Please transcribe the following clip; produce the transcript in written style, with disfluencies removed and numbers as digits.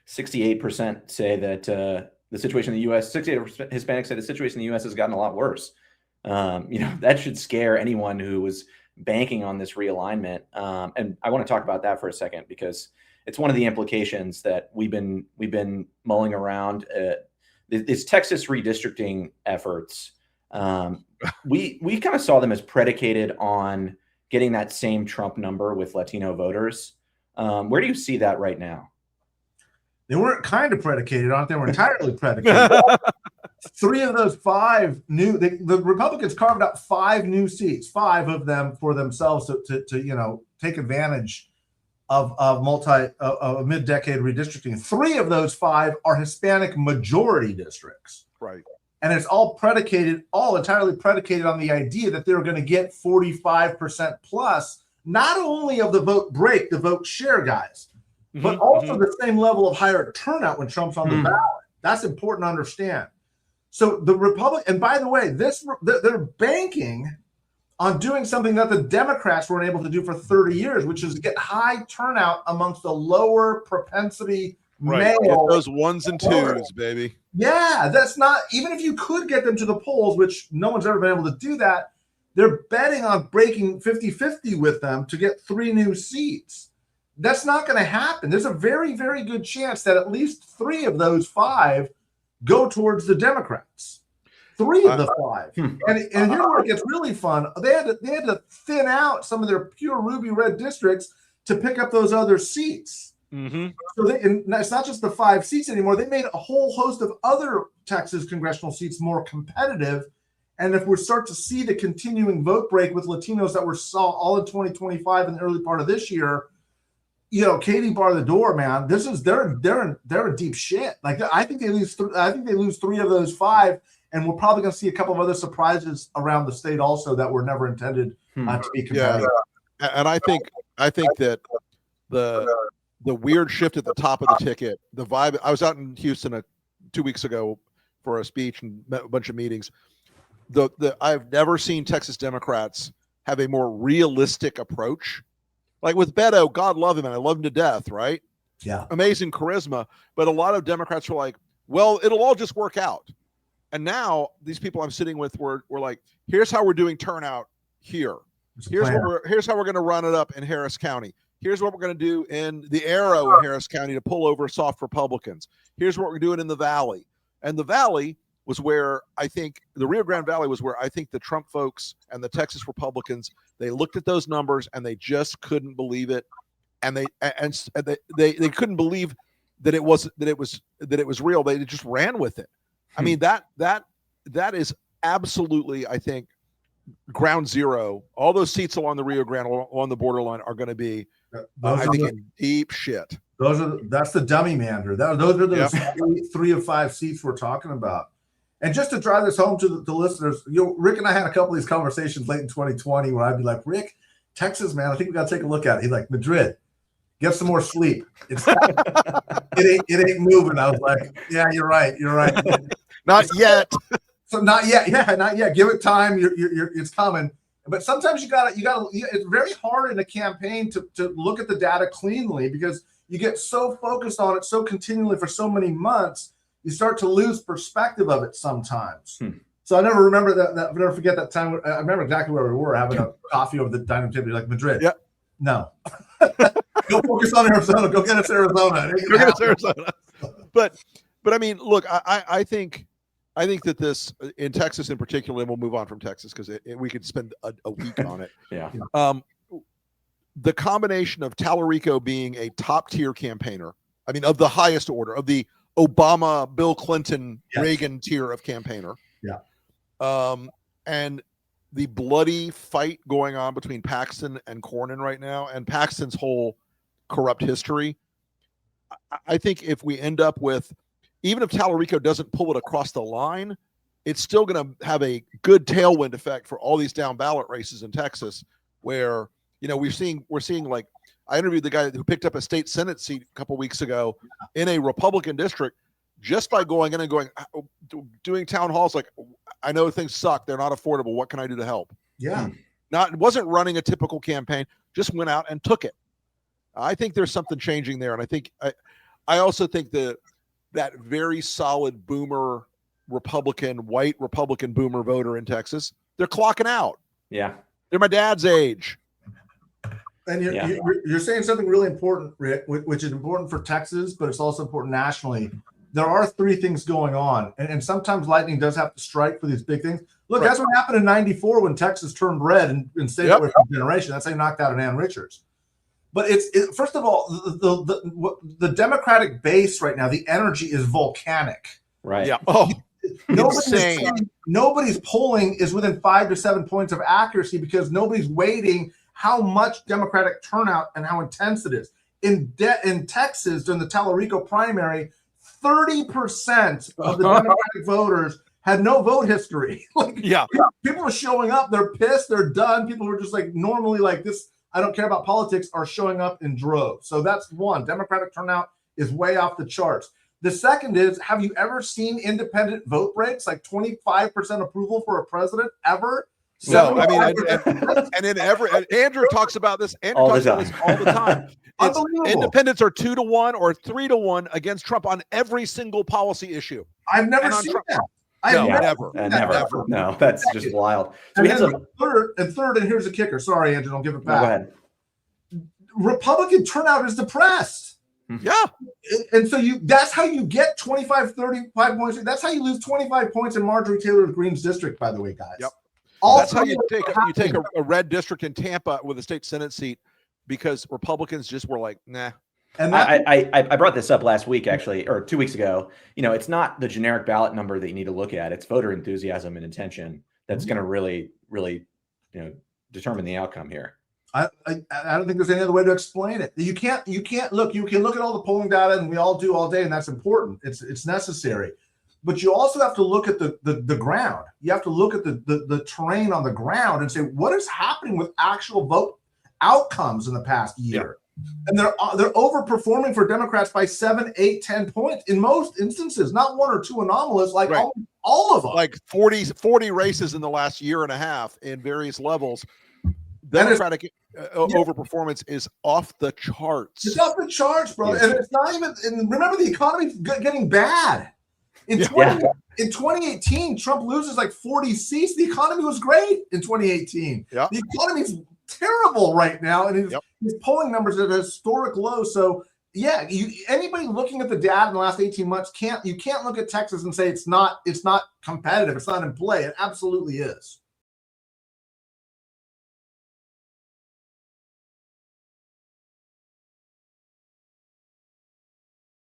68% say that the situation in the U.S. 68% Hispanics say the situation in the U.S. has gotten a lot worse. That should scare anyone who was banking on this realignment. And I want to talk about that for a second, because it's one of the implications that we've been mulling around. These Texas redistricting efforts, we kind of saw them as predicated on getting that same Trump number with Latino voters. Where do you see that right now? They weren't kind of predicated on it. They were entirely predicated. 3 of those 5 the Republicans carved out 5 new seats, 5 of them for themselves to take advantage of mid-decade redistricting. 3 of those 5 are Hispanic majority districts. Right. And it's all entirely predicated on the idea that they're going to get 45% plus, not only of the vote break, the vote share guys, but also the same level of higher turnout when Trump's on the ballot. That's important to understand. So the Republican, and by the way, they're banking on doing something that the Democrats weren't able to do for 30 years, which is get high turnout amongst the lower propensity male. Get those 1s and 2s, baby. Yeah, that's not, even if you could get them to the polls, which no one's ever been able to do that, they're betting on breaking 50-50 with them to get 3 new seats. That's not going to happen. There's a very, very good chance that at least 3 of those 5 go towards the Democrats. 3 of the 5. And here's where it gets really fun. They had to thin out some of their pure ruby red districts to pick up those other seats. So it's not just the 5 seats anymore. They made a whole host of other Texas congressional seats more competitive. And if we start to see the continuing vote break with Latinos that we saw all in 2025 and the early part of this year, Katie bar the door, man. This is they're in deep shit. Like, I think they lose 3 of those 5, and we're probably going to see a couple of other surprises around the state also that were never intended to be competitive. Yeah. And I think that the weird shift at the top of the ticket, the vibe. I was out in Houston 2 weeks ago for a speech and met a bunch of meetings. I've never seen Texas Democrats have a more realistic approach. Like with Beto, God love him, and I love him to death, right? Yeah. Amazing charisma. But a lot of Democrats were like, well, it'll all just work out. And now these people I'm sitting with were like, here's how we're doing turnout here. Here's how we're going to run it up in Harris County. Here's what we're going to do in the Arrow in Harris County to pull over soft Republicans. Here's what we're doing in the Valley. And the Valley was where I think the Rio Grande Valley was where I think the Trump folks and the Texas Republicans, they looked at those numbers and they just couldn't believe it. And they couldn't believe that it was real. They just ran with it. I mean, that is absolutely, I think, ground zero. All those seats along the Rio Grande, along the borderline, are going to be, I think, in deep shit. That's the dummy mander. Those are those 3 of 5 seats we're talking about. And just to drive this home to the listeners, Rick and I had a couple of these conversations late in 2020 where I'd be like, Rick, Texas, man, I think we got to take a look at it. He's like, Madrid, get some more sleep. It ain't moving. I was like, yeah, you're right. Not yet. So not yet. Yeah, not yet. Give it time. It's coming. But sometimes you gotta. It's very hard in a campaign to look at the data cleanly, because you get so focused on it so continually for so many months, you start to lose perspective of it sometimes. So I never remember that. I never forget that time. I remember exactly where we were having a coffee over the dining table. Like, Madrid. Yeah. No. Go focus on Arizona. Go get us Arizona. But I mean, look, I think that this, in Texas in particular, and we'll move on from Texas because we could spend a week on it. Yeah. The combination of Tallarico being a top tier campaigner, I mean, of the highest order, of the Obama, Bill Clinton, Reagan tier of campaigner. Yeah. And the bloody fight going on between Paxton and Cornyn right now, and Paxton's whole corrupt history. I think if we end up with, even if Tallarico doesn't pull it across the line, it's still going to have a good tailwind effect for all these down ballot races in Texas, where, we're seeing like, I interviewed the guy who picked up a state Senate seat a couple weeks ago in a Republican district, just by going in and doing town halls. Like, I know things suck. They're not affordable. What can I do to help? Yeah. Wasn't running a typical campaign, just went out and took it. I think there's something changing there. And I think I also think that very solid boomer white Republican boomer voter in Texas, they're clocking out. Yeah. They're my dad's age. And you're saying something really important, Rick, which is important for Texas, but it's also important nationally. There are three things going on, and sometimes lightning does have to strike for these big things. Look, that's what happened in '94 when Texas turned red and stayed away from generation. That's how you knocked out an Ann Richards. But first of all, the Democratic base right now, the energy is volcanic. Right. Yeah. Oh, nobody's polling is within 5 to 7 points of accuracy because nobody's weighting how much Democratic turnout and how intense it is. In Texas, during the Tallarico primary, 30% of the Democratic voters had no vote history. People are showing up, they're pissed, they're done. People who are just like normally like this, I don't care about politics, are showing up in droves. So that's one. Democratic turnout is way off the charts. The second is, have you ever seen independent vote breaks, like 25% approval for a president ever? No, I mean, and in Andrew talks about this. Andrew talks about this all the time. Independents are 2-1 or 3-1 against Trump on every single policy issue. I've never seen that. Never. No, that's just wild. So we have third, and here's the kicker. Sorry, Andrew, I'll give it back. Go ahead. Republican turnout is depressed. Yeah. And so that's how you get 25, 35 points. That's how you lose 25 points in Marjorie Taylor Greene's district, by the way, guys. Yep. That's how you take a red district in Tampa with a state Senate seat because Republicans just were like, nah. And I brought this up last week, actually, or 2 weeks ago. It's not the generic ballot number that you need to look at. It's voter enthusiasm and intention that's going to really, really, determine the outcome here. I don't think there's any other way to explain it. You can't look. You can look at all the polling data, and we all do all day, and that's important. It's necessary. But you also have to look at the ground. You have to look at the terrain on the ground and say, what is happening with actual vote outcomes in the past year? Yeah. And they're overperforming for Democrats by 7, 8, 10 points in most instances, not one or two anomalous, like all of them. Like 40 races in the last year and a half in various levels. Democratic overperformance is off the charts. It's off the charts, bro. Yes. And it's not even. And remember, the economy's getting bad. In 2018, Trump loses like 40 seats. The economy was great in 2018. Yep. The economy's terrible right now, and his polling numbers are at a historic low. So, anybody looking at the data in the last 18 months can't look at Texas and say it's not competitive. It's not in play. It absolutely is.